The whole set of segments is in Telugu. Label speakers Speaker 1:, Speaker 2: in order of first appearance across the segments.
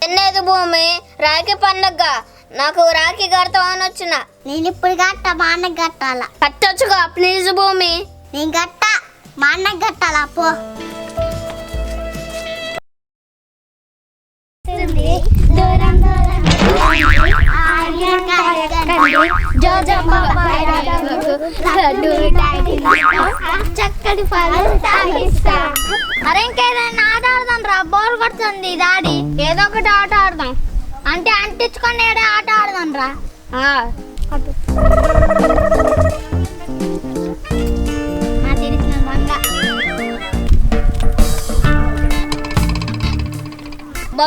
Speaker 1: ఎన్నేది భూమి రాఖీ పండగ నాకు రాఖీ కడతామని వచ్చిన.
Speaker 2: నేను ఇప్పుడు గట్ట మా అన్నకి కట్టాలా.
Speaker 1: కట్టొచ్చుగా ప్లీజ్ భూమి.
Speaker 2: నేను గట్ట మా అన్నకి కట్టాలా పో. చక్కటి అరే ఇంకేదైనా ఆట ఆడదాం రా, బోర్ కొడుతుంది దాడి. ఏదో ఒకటి ఆట ఆడదాం అంటే అంటించుకొని ఆట ఆడదాం రా.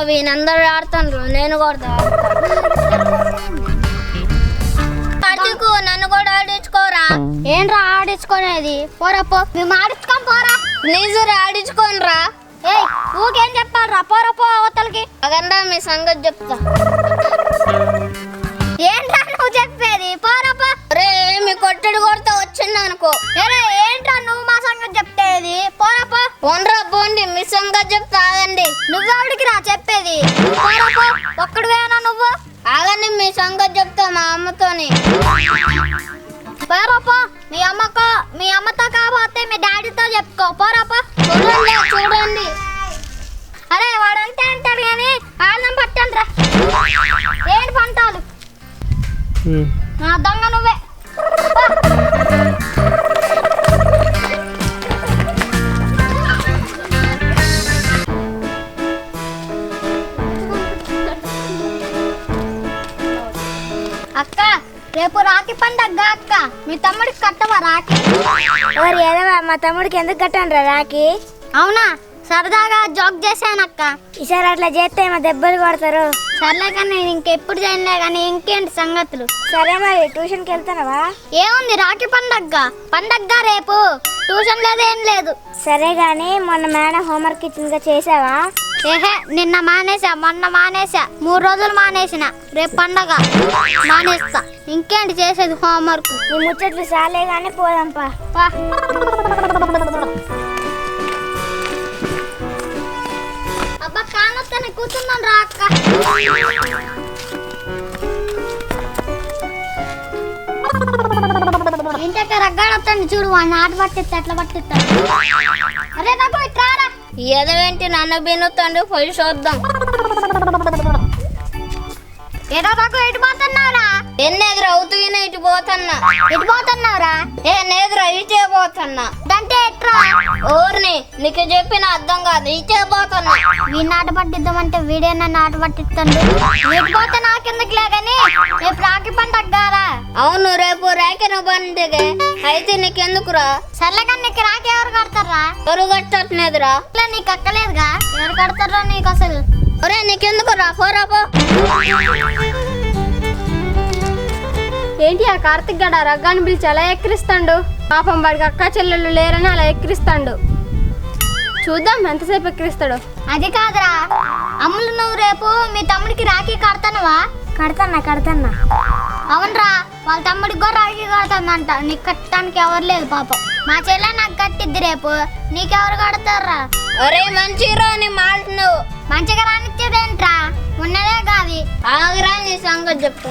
Speaker 1: వీళ్ళందరూ ఆడుతాను, నేను కూడా ఆడుకో. నన్ను కూడా ఆడించుకోరా.
Speaker 2: ఏంట్రా ఆడించుకునేది? పోరా పో, మేము ఆడించుకొని పోరా.
Speaker 1: ప్లీజ్ ఆడించుకోని రా.
Speaker 2: ఏ ఊకేం చెప్పాలరా, పోరా పో అవతలకి.
Speaker 1: అగండా మీ సంగతి చెప్తా.
Speaker 2: ఏంట్రా నువ్వు చెప్పేది? పోరా పో.
Speaker 1: రే మీ కొట్టడి కొడితే వచ్చింది అనుకో.
Speaker 2: ఏంట్రా నువ్వు మా సంగతి చెప్తేది? పోరా పో.
Speaker 1: పోన్రా పోండి, మీ సంగతి చెప్తా. ఆగండి.
Speaker 2: నువ్వెవడికి రా చెప్పేది? పోరా పో. ఒక్కడివేనా నువ్వు?
Speaker 1: ఆగండి, మీ సంగతి చెప్తా మా అమ్మతోని.
Speaker 2: పోరా పో. మీ అమ్మతో కాకపోతే మీ డాడీతో చెప్పుకో. పోరా పో.
Speaker 1: చూడండి.
Speaker 2: అరే వాడంతే అంటాడు కానీ ఆళ్ళం పట్టండి రా. ఏంటి పంటాలు? నా దొంగ నువ్వే. అక్క రేపు రాఖీ పండగ అక్క, మీ తమ్ముడికి కట్టవా రాఖీ?
Speaker 3: ఏదవా మా తమ్ముడికి ఎందుకు కట్టండి రాఖీ?
Speaker 2: అవునా, సరదాగా జోక్ చేశానక్క.
Speaker 3: ఈసారి అట్లా చేస్తే మా దెబ్బలు కొడతారు.
Speaker 2: సర్లే కానీ నేను ఇంకెప్పుడు చేయలే కానీ ఇంకేంటి సంగతులు?
Speaker 3: సరే మరి ట్యూషన్కి వెళ్తానవా?
Speaker 2: ఏముంది రాఖీ పండగ రేపు. ట్యూషన్ లేదు ఏం లేదు.
Speaker 3: సరే గాని మొన్న మేడం హోంవర్క్ ఇచ్చిందిగా చేసావా?
Speaker 2: నిన్న మానేసా, మొన్న మానేసా, 3 రోజులు మానేసిన. రేపు పండగ మానేస్తా. ఇంకేంటి చేసేది హోంవర్క్?
Speaker 3: నీ ముచ్చట్లు చాలే గాని పోదాంపా.
Speaker 2: అబ్బా కానొస్తానే కూర్చున్నాను రా అక్క. ఇంటక్క రగ్గాడొస్తాను చూడు, వాడిని ఆట పట్టిస్తా ఎట్లా పట్టిస్తాను. అరే నాకు ఇట్రారా.
Speaker 1: ఏదేంటి నన్ను బిన్నుతండి, పోయి చూద్దాం.
Speaker 2: ఏదో నాకు ఎటు పోతున్నావురా?
Speaker 1: ఎన్నేదిరా అవుతున్నా ఇటు పోతున్నా.
Speaker 2: ఎటు పోతున్నావురా?
Speaker 1: నేదురా ఇటే పోతున్నా.
Speaker 2: అంటే ఎట్రా?
Speaker 1: ఊరిని నీకు చెప్పిన అర్థం కాదు, ఇటే పోతున్నా.
Speaker 2: వీడిని ఆట పట్టిద్దామంటే వీడే నన్ను ఆట పట్టిస్తాడు. ఎటు పోతే నాకెందుకు లేదని రేపు రాఖీ పండగరా.
Speaker 1: అవును రేపు రాఖీ పండుగ అయితే నీకెందుకురా?
Speaker 2: సర్లేగా నీకు రాఖీ ఎవరు కడతారా?
Speaker 1: ఎవరు కట్టట్లేదురా.
Speaker 2: నీకు అక్కలేదుగా, ఎవరు కడతారా నీకు అసలు?
Speaker 1: ఒరే నీకెందుకురా, పోరా పో.
Speaker 4: ఏంటి ఆ కార్తిక్ గడ రగ్గాన్ని పిలిచి అలా ఎక్కిరిస్తాడు? పాపం వాడికి అక్క చెల్లెళ్ళు లేరని అలా ఎక్కిరిస్తాడు. చూద్దాం ఎంతసేపు ఎక్కిరిస్తాడు.
Speaker 2: అది కాదురా అమ్ములు, నువ్వు రేపు మీ తమ్ముడికి రాఖీ కడతానవా?
Speaker 3: కడతాన్నా.
Speaker 2: అవునరా, వాళ్ళ తమ్ముడికి కూడా రాఖీ కడతానంట. నీకు కట్టడానికి ఎవరు లేదు పాపం. మా చెల్లె నాకు కట్టిద్ది రేపు, నీకెవరు కడతారా?
Speaker 1: ఒరే మంచిగా నీ మాట నువ్వు.
Speaker 2: మంచిగా రానిచ్చేదేంట్రా, ఉన్నదే కాదు.
Speaker 1: ఆగరా నీ సంగతి చెప్పు.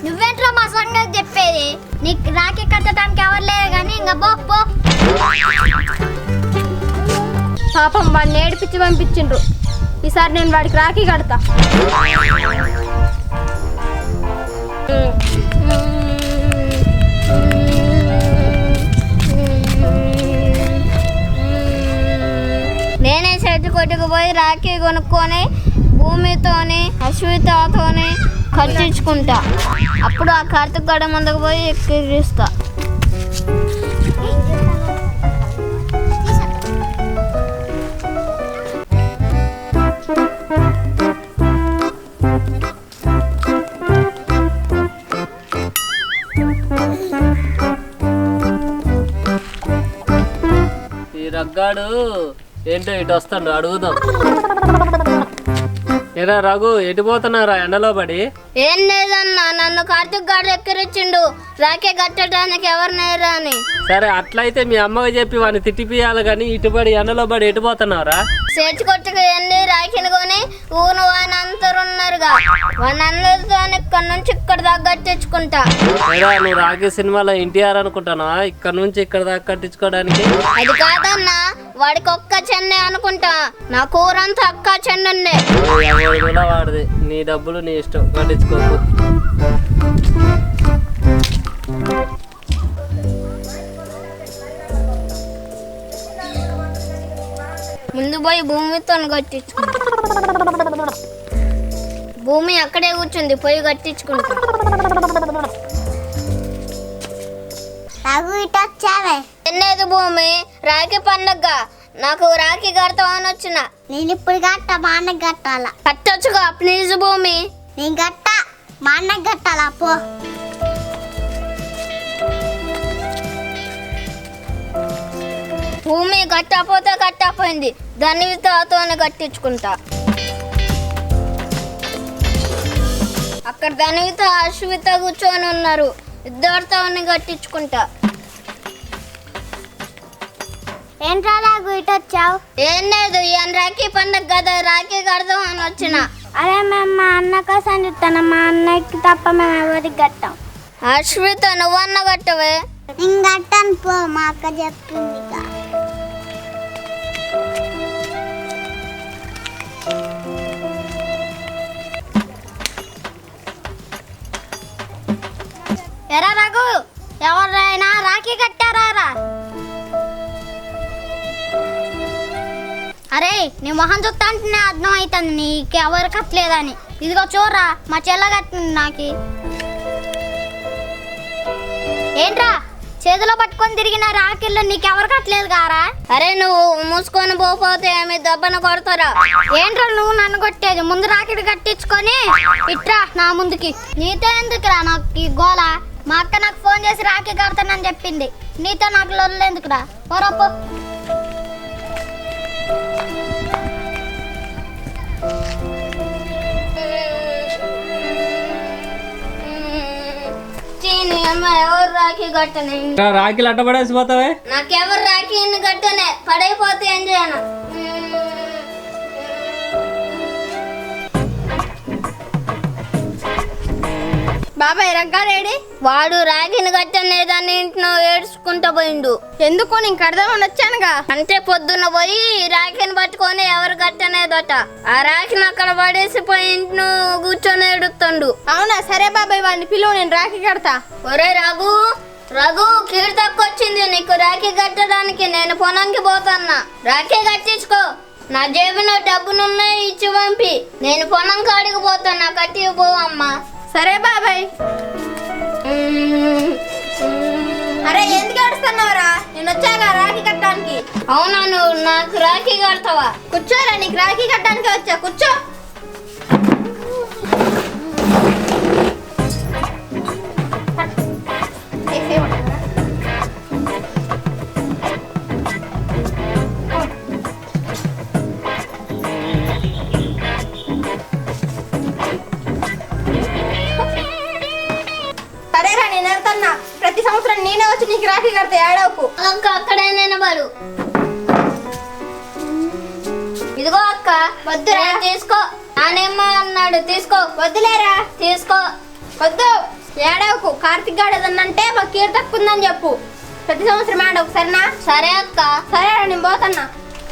Speaker 2: నువ్వేంట్రా మా సంగతి చెప్పేది? నీకు రాఖీ కట్టడానికి ఎవరు లేదు కానీ ఇంకా పో.
Speaker 4: పాపం వాడిని ఏడిపించి పంపించిండ్రు. ఈసారి నేను వాడికి రాఖీ కడతా.
Speaker 1: నేనే చెట్టు కొట్టుకుపోయి రాఖీ కొనుక్కొని భూమితోని అశ్వితతోని ఖర్చించుకుంటా. అప్పుడు ఆ కార్తీక్ గడ ముందుకు పోయి ఎక్కిరిస్తా.
Speaker 5: ఈ రగ్గాడు ఏంటో ఇటు వస్తాడు, అడుగుదాం. ఏరా రఘు ఎటు పోతున్నారా ఎండలో పడి?
Speaker 1: ఏం లేదన్నా, నన్ను కార్తీక్ గారు ఎక్కిరిచ్చిండు రాఖీ కట్టడానికి ఎవరు నేరా అని.
Speaker 5: సరే అట్లయితే మీ అమ్మకి చెప్పి వాడిని తిట్టిపియాలి కానీ ఇటుపడి ఎండలో పడి ఎటు పోతున్నావురా?
Speaker 1: చేర్చి కొట్టుకు వెళ్ళి రాఖీని కొని ఊను వానంతరు ఉన్నారుగా, వాళ్ళందరితో ఇక్కడ నుంచి ఇక్కడ దాకా కట్టించుకుంటా.
Speaker 5: ఏరా నువ్వు రాఖీ సినిమాలో ఎన్టీఆర్ అనుకుంటానా ఇక్కడ నుంచి ఇక్కడ దాకా కట్టించుకోవడానికి?
Speaker 1: అది కాదన్నా, వాడికి ఒక్క చెన్నై అనుకుంటా, నా కూరంతా అక్క చెన్నుండే.
Speaker 5: కూడా వాడిది, నీ డబ్బులు నీ ఇష్టం, కట్టించుకోకు.
Speaker 1: ముందు పోయి భూమితో కట్టించుకుంటా. భూమి అక్కడే కూర్చుంది, పోయి కట్టించుకుంటా.
Speaker 2: రఘు ఇటు వచ్చావే.
Speaker 1: ఎన్నేది భూమి, రాఖీ పండగ నాకు రాఖీ కడతామని వచ్చిన.
Speaker 2: నేను ఇప్పుడు గట్ట మా అన్నకి కట్టాలా?
Speaker 1: కట్టొచ్చుగా ప్లీజ్ భూమి.
Speaker 2: నేను గట్ట మా అన్నకి కట్టాలా పో.
Speaker 1: భూమి కట్టకపోతే కట్టపోయింది, దాన్ని తాతోనే కట్టించుకుంటా. అక్కడ ధనివిత అశ్విత కూర్చొని ఉన్నారు, ఇద్దరితో కట్టించుకుంటా.
Speaker 2: ఏంట్రా రఘు ఇటు వచ్చావు?
Speaker 1: ఏం లేదు, ఈయన రాఖీ పండగ కదా, రాఖీ కడదాం అని వచ్చిన.
Speaker 3: అరే మేము మా అన్న కోసం చూస్తాను, మా అన్నకి తప్ప మేము ఎవరికి కట్టాం.
Speaker 1: అశ్విత నువ్వన్న కట్టవే.
Speaker 2: నేను కట్టాను పో, మా అక్క చెప్తుంది.
Speaker 1: ఎరా రఘు, ఎవరైనా రాఖీ కట్టారా?
Speaker 2: అరే నీ మొహం చూస్తా అంటేనే అర్థం అవుతుంది నీకెవరు కట్టలేదని. ఇదిగో చూడరా, మా చెల్ల కట్టింది నాకు. ఏంట్రా చేతిలో పట్టుకొని తిరిగిన రాఖీళ్ళు నీకెవరు కట్టలేదు కారా?
Speaker 1: అరే నువ్వు మూసుకొని పోతే ఆమె దెబ్బన కొడతారా?
Speaker 2: ఏంట్రా నువ్వు నన్ను కొట్టేది? ముందు రాఖీలు కట్టించుకొని ఇట్రా నా ముందుకి. నీతో ఎందుకురా నాకు ఈ గోల? మా అక్క నాకు ఫోన్ చేసి రాఖీ కడతానని చెప్పింది, నీతో నాకు లొల్లు ఎందుకురా? పోరపో.
Speaker 1: ఎవరు రాఖీ కట్టనే?
Speaker 5: రాఖీలు అట్ట పడేసి పోతావే?
Speaker 1: నాకెవరు రాఖీని కట్టనే, పడైపోతే ఏం చేయను.
Speaker 4: బాబాయ్ రగ్గాడేడి?
Speaker 1: వాడు రాఖీని కట్టనే దాన్ని ఇంట్లో ఏడ్చుకుంటూ పోయిండు.
Speaker 4: ఎందుకు నేను కడదామని వచ్చానుగా.
Speaker 1: అంటే పొద్దున్న పోయి రాఖీని పట్టుకొని ఎవరు కట్టనేదట, ఆ రాఖీని అక్కడ పడేసి పోయి ఇంట్లో కూర్చొని ఏడుతుండు.
Speaker 4: అవునా, సరే బాబాయ్ వాడిని పిలువు, నేను రాఖీ కడతా.
Speaker 1: ఒరే రఘు, రఘు కీర్తకు వచ్చింది నీకు రాఖీ కట్టడానికి. నేను పొలంకి పోతున్నా, రాఖీ కట్టించుకో. నా జేబులో డబ్బులున్నాయి, ఇచ్చి పంపి. నేను పొలం కాడికి పోతాను, కట్టి పోవమ్మా.
Speaker 4: సరే బాబాయ్. అరే ఎందుకు ఏడుస్తున్నావురా? నేను వచ్చాగా రాఖీ కట్టడానికి.
Speaker 1: అవునా, నువ్వు నాకు రాఖీ కడతావా?
Speaker 4: కూర్చోరా, నీకు రాఖీ కట్టడానికి వచ్చా, కూర్చో. సరేరా నేను వెళ్తున్నా, ప్రతి సంవత్సరం నేనే వచ్చి నీకు రాఖీ కడతా, ఏడవకు.
Speaker 1: అక్క అక్కడే నిలబడు. ఇదిగో అక్క, వద్దురా, తీసుకో. నానేమో అన్నాడు, తీసుకో.
Speaker 4: వద్దులేరా,
Speaker 1: తీసుకో.
Speaker 4: వద్దు, ఏడవకు. కార్తిక్ గాడు ఏదన్నంటే మా కీర్తక్కుందని చెప్పు. ప్రతి సంవత్సరం ఏడవకు, సరేనా?
Speaker 1: సరే అక్క.
Speaker 4: సరేరా నేను పోతున్నా.